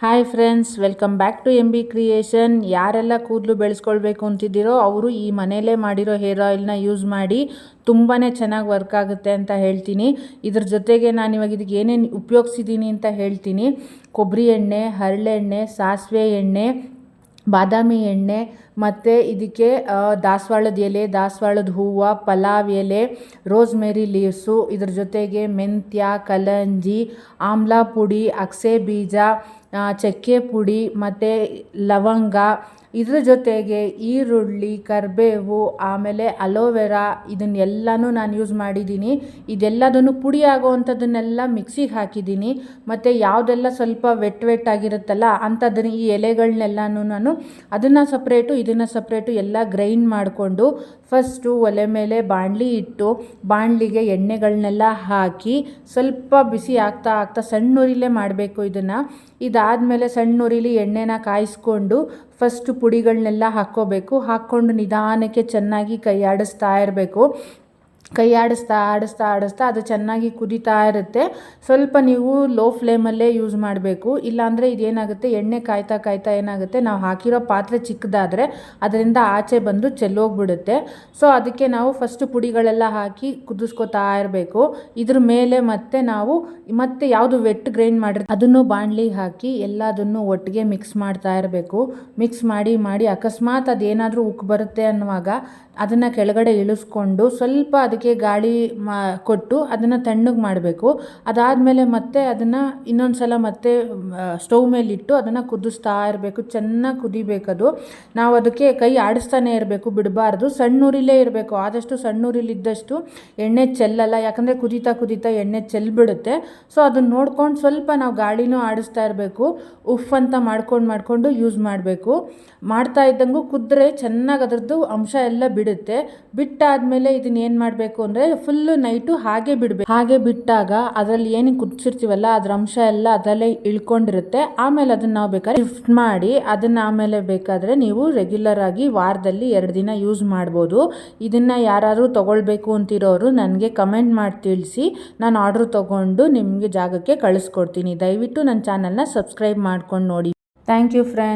Hi friends, welcome back to M B creation. ಯಾರೆಲ್ಲ ಕೂದಲು ಬೆಳೆಸ್ಕೊಳ್ಬೇಕು ಅಂತಿದ್ದೀರೋ ಅವರು ಈ ಮನೆಯಲ್ಲೇ ಮಾಡಿರೋ ಹೇರ್ ಆಯಿಲ್ನ ಯೂಸ್ ಮಾಡಿ ತುಂಬಾ ಚೆನ್ನಾಗಿ ವರ್ಕ್ ಆಗುತ್ತೆ ಅಂತ ಹೇಳ್ತೀನಿ. ಇದ್ರ ಜೊತೆಗೆ ನಾನು ಇವಾಗ ಇದಕ್ಕೆ ಏನೇನು ಉಪಯೋಗಿಸಿದ್ದೀನಿ ಅಂತ ಹೇಳ್ತೀನಿ. ಕೊಬ್ಬರಿ ಎಣ್ಣೆ, ಹರಳೆಣ್ಣೆ, ಸಾಸಿವೆ ಎಣ್ಣೆ, ಬಾದಾಮಿ ಎಣ್ಣೆ, ಮತ್ತು ಇದಕ್ಕೆ ದಾಸವಾಳದ ಎಲೆ, ದಾಸವಾಳದ ಹೂವು, ಪಲಾವ್ ಎಲೆ, ರೋಸ್ಮೆರಿ ಲೀವ್ಸು, ಇದ್ರ ಜೊತೆಗೆ ಮೆಂತ್ಯ, ಕಲ್ಲಂಜಿ, ಆಮ್ಲ ಪುಡಿ, ಅಗಸೆ ಬೀಜ, ಚಕ್ಕೆ ಪುಡಿ ಮತ್ತು ಲವಂಗ, ಇದ್ರ ಜೊತೆಗೆ ಈರುಳ್ಳಿ, ಕರಿಬೇವು, ಆಮೇಲೆ ಅಲೋವೆರಾ, ಇದನ್ನೆಲ್ಲನೂ ನಾನು ಯೂಸ್ ಮಾಡಿದ್ದೀನಿ. ಇದೆಲ್ಲದನ್ನು ಪುಡಿ ಆಗೋವಂಥದ್ದನ್ನೆಲ್ಲ ಮಿಕ್ಸಿಗೆ ಹಾಕಿದ್ದೀನಿ. ಮತ್ತು ಯಾವುದೆಲ್ಲ ಸ್ವಲ್ಪ ವೆಟ್ ಆಗಿರುತ್ತಲ್ಲ ಅಂಥದ್ದನ್ನು ಈ ಎಲೆಗಳನ್ನೆಲ್ಲನೂ ನಾನು ಅದನ್ನು ಸಪ್ರೇಟು ಇದನ್ನು ಸಪ್ರೇಟು ಎಲ್ಲ ಗ್ರೈಂಡ್ ಮಾಡಿಕೊಂಡು ಫಸ್ಟು ಒಲೆ ಮೇಲೆ ಬಾಣಲಿ ಇಟ್ಟು ಬಾಣಲಿಗೆ ಎಣ್ಣೆಗಳನ್ನೆಲ್ಲ ಹಾಕಿ ಸ್ವಲ್ಪ ಬಿಸಿ ಆಗ್ತಾ ಆಗ್ತಾ ಸಣ್ಣ ಉರಿಲೇ ಮಾಡಬೇಕು ಇದನ್ನು. ಇದಾದಮೇಲೆ ಸಣ್ಣ ಉರಿಲಿ ಎಣ್ಣೆನ ಕಾಯಿಸ್ಕೊಂಡು ಫಸ್ಟು ಪುಡಿಗಳನ್ನೆಲ್ಲ ಹಾಕ್ಕೊಂಡು ನಿಧಾನಕ್ಕೆ ಚೆನ್ನಾಗಿ ಕೈ ಆಡಿಸ್ತಾ ಇರಬೇಕು. ಕೈ ಆಡಿಸ್ತಾ ಅದು ಚೆನ್ನಾಗಿ ಕುದೀತಾ ಇರುತ್ತೆ. ಸ್ವಲ್ಪ ನೀವು ಲೋ ಫ್ಲೇಮಲ್ಲೇ ಯೂಸ್ ಮಾಡಬೇಕು, ಇಲ್ಲಾಂದರೆ ಇದೇನಾಗುತ್ತೆ, ಎಣ್ಣೆ ಕಾಯ್ತಾ ಏನಾಗುತ್ತೆ, ನಾವು ಹಾಕಿರೋ ಪಾತ್ರೆ ಚಿಕ್ಕದಾದರೆ ಅದರಿಂದ ಆಚೆ ಬಂದು ಚೆಲ್ಲೋಗ್ಬಿಡುತ್ತೆ. ಸೊ ಅದಕ್ಕೆ ನಾವು ಫಸ್ಟು ಪುಡಿಗಳೆಲ್ಲ ಹಾಕಿ ಕುದಿಸ್ಕೊತಾ ಇರಬೇಕು. ಇದ್ರ ಮೇಲೆ ಮತ್ತೆ ಯಾವುದು ವೆಟ್ ಗ್ರೈಂಡ್ ಮಾಡಿರ್ತೀವಿ ಅದನ್ನು ಬಾಣಲಿಗೆ ಹಾಕಿ ಎಲ್ಲದನ್ನು ಒಟ್ಟಿಗೆ ಮಿಕ್ಸ್ ಮಾಡ್ತಾ ಇರಬೇಕು. ಮಿಕ್ಸ್ ಮಾಡಿ ಅಕಸ್ಮಾತ್ ಅದೇನಾದರೂ ಉಕ್ಕು ಬರುತ್ತೆ ಅನ್ನುವಾಗ ಅದನ್ನು ಕೆಳಗಡೆ ಇಳಿಸ್ಕೊಂಡು ಸ್ವಲ್ಪ ಅದಕ್ಕೆ ಗಾಳಿ ಕೊಟ್ಟು ಅದನ್ನು ತಣ್ಣಗೆ ಮಾಡಬೇಕು. ಅದಾದಮೇಲೆ ಮತ್ತೆ ಅದನ್ನು ಇನ್ನೊಂದು ಸಲ ಮತ್ತೆ ಸ್ಟವ್ ಮೇಲಿಟ್ಟು ಅದನ್ನು ಕುದಿಸ್ತಾ ಇರಬೇಕು. ಚೆನ್ನಾಗಿ ಕುದಿಬೇಕದು. ನಾವು ಅದಕ್ಕೆ ಕೈ ಆಡಿಸ್ತಾನೆ ಇರಬೇಕು, ಬಿಡಬಾರ್ದು. ಸಣ್ಣ ಉರಿಲೇ ಇರಬೇಕು. ಆದಷ್ಟು ಸಣ್ಣ ಉರಿಲಿದ್ದಷ್ಟು ಎಣ್ಣೆ ಚೆಲ್ಲಲ್ಲ, ಯಾಕಂದರೆ ಕುದೀತಾ ಎಣ್ಣೆ ಚೆಲ್ಬಿಡುತ್ತೆ. ಸೊ ಅದನ್ನು ನೋಡ್ಕೊಂಡು ಸ್ವಲ್ಪ ನಾವು ಗಾಳಿನೂ ಆಡಿಸ್ತಾ ಇರಬೇಕು. ಉಫ್ ಅಂತ ಮಾಡ್ಕೊಂಡು ಯೂಸ್ ಮಾಡಬೇಕು. ಮಾಡ್ತಾ ಇದ್ದಂಗೂ ಕುದ್ರೆ ಚೆನ್ನಾಗಿ ಅದರದ್ದು ಅಂಶ ಎಲ್ಲ ಬಿಡುತ್ತೆ. ಬಿಟ್ಟಾದಮೇಲೆ ಇದನ್ನ ಏನು ಮಾಡಬೇಕು ಅಂದರೆ ಫುಲ್ಲು ನೈಟು ಹಾಗೆ ಬಿಡಬೇಕು. ಹಾಗೆ ಬಿಟ್ಟಾಗ ಅದರಲ್ಲಿ ಏನು ಕುದಿಸಿರ್ತೀವಲ್ಲ ಅದರ ಅಂಶ ಎಲ್ಲ ಅದರಲ್ಲೇ ಇಳ್ಕೊಂಡಿರುತ್ತೆ. ಆಮೇಲೆ ಅದನ್ನು ನಾವು ಬೇಕಾದ್ರೆ ಶಿಫ್ಟ್ ಮಾಡಿ ಅದನ್ನು ಆಮೇಲೆ ಬೇಕಾದರೆ ನೀವು ರೆಗ್ಯುಲರ್ ಆಗಿ ವಾರದಲ್ಲಿ 2 ದಿನ ಯೂಸ್ ಮಾಡ್ಬೋದು. ಇದನ್ನು ಯಾರಾದರೂ ತೊಗೊಳ್ಬೇಕು ಅಂತಿರೋರು ನನಗೆ ಕಮೆಂಟ್ ಮಾಡಿ ತಿಳಿಸಿ, ನಾನು ಆರ್ಡ್ರ್ ತೊಗೊಂಡು ನಿಮಗೆ ಜಾಗಕ್ಕೆ ಕಳಿಸ್ಕೊಡ್ತೀನಿ. ದಯವಿಟ್ಟು ನನ್ನ ಚಾನಲ್ನ ಸಬ್ಸ್ಕ್ರೈಬ್ ಮಾಡ್ಕೊಂಡು ನೋಡಿ. Thank you friends.